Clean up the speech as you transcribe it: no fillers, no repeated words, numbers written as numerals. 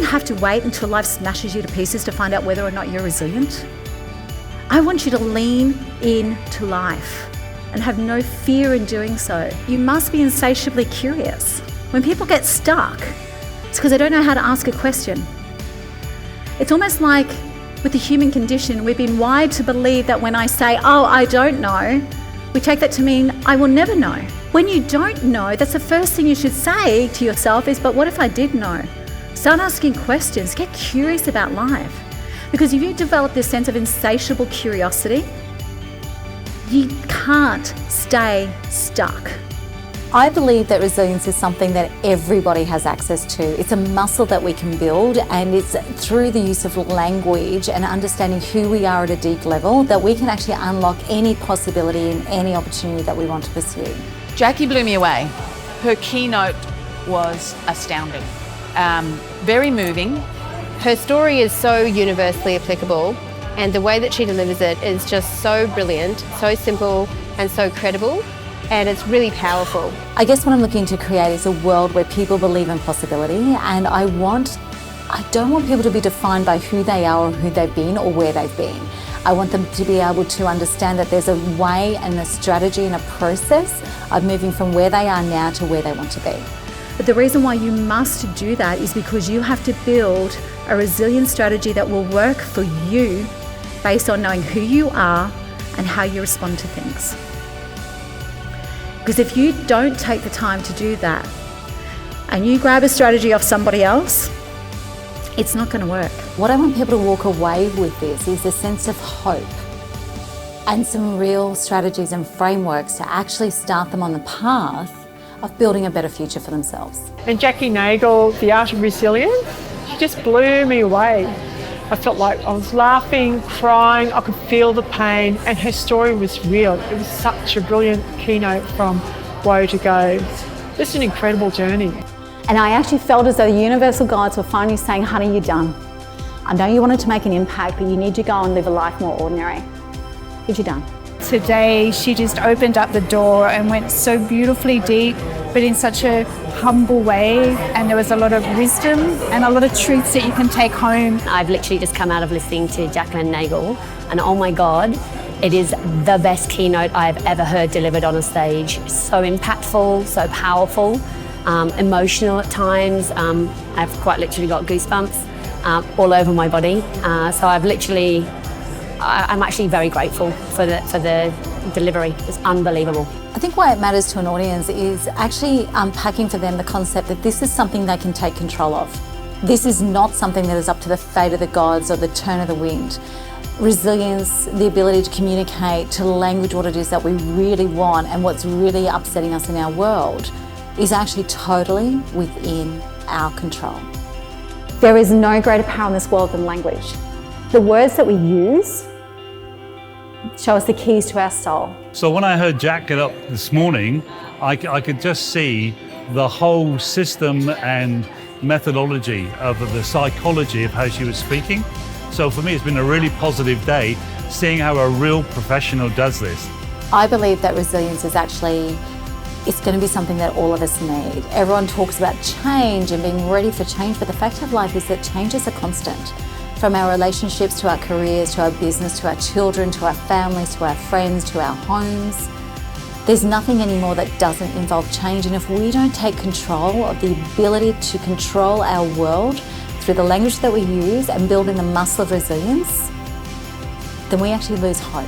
have to wait until life smashes you to pieces to find out whether or not you're resilient. I want you to lean into life and have no fear in doing so. You must be insatiably curious. When people get stuck, it's because they don't know how to ask a question. It's almost like with the human condition, we've been wired to believe that when I say, oh, I don't know, we take that to mean I will never know. When you don't know, that's the first thing you should say to yourself is, but what if I did know? Start asking questions, get curious about life. Because if you develop this sense of insatiable curiosity, you can't stay stuck. I believe that resilience is something that everybody has access to. It's a muscle that we can build, and it's through the use of language and understanding who we are at a deep level that we can actually unlock any possibility in any opportunity that we want to pursue. Jackie blew me away. Her keynote was astounding, very moving. Her story is so universally applicable, and the way that she delivers it is just so brilliant, so simple and so credible. And it's really powerful. I guess what I'm looking to create is a world where people believe in possibility, and I don't want people to be defined by who they are or who they've been or where they've been. I want them to be able to understand that there's a way and a strategy and a process of moving from where they are now to where they want to be. But the reason why you must do that is because you have to build a resilient strategy that will work for you based on knowing who you are and how you respond to things. Because if you don't take the time to do that and you grab a strategy off somebody else, it's not going to work. What I want people to walk away with this is a sense of hope and some real strategies and frameworks to actually start them on the path of building a better future for themselves. And Jackie Nagle, The Art of Resilience, she just blew me away. I felt like I was laughing, crying, I could feel the pain, and her story was real. It was such a brilliant keynote from woe to go. Just an incredible journey. And I actually felt as though the universal guides were finally saying, honey, you're done. I know you wanted to make an impact, but you need to go and live a life more ordinary. But you're done. Today, she just opened up the door and went so beautifully deep, but in such a humble way, and there was a lot of wisdom and a lot of truths that you can take home. I've literally just come out of listening to Jacqueline Nagle, and oh my God, it is the best keynote I've ever heard delivered on a stage. So impactful, so powerful, emotional at times. I've quite literally got goosebumps all over my body. So I'm actually very grateful for the delivery. It's unbelievable. I think why it matters to an audience is actually unpacking for them the concept that this is something they can take control of. This is not something that is up to the fate of the gods or the turn of the wind. Resilience, the ability to communicate, to language what it is that we really want and what's really upsetting us in our world is actually totally within our control. There is no greater power in this world than language. The words that we use show us the keys to our soul. So when I heard Jack get up this morning, I could just see the whole system and methodology of the psychology of how she was speaking. So for me, it's been a really positive day seeing how a real professional does this. I believe that resilience is it's going to be something that all of us need. Everyone talks about change and being ready for change, but the fact of life is that change is a constant. From our relationships to our careers, to our business, to our children, to our families, to our friends, to our homes. There's nothing anymore that doesn't involve change, and if we don't take control of the ability to control our world through the language that we use and building the muscle of resilience, then we actually lose hope.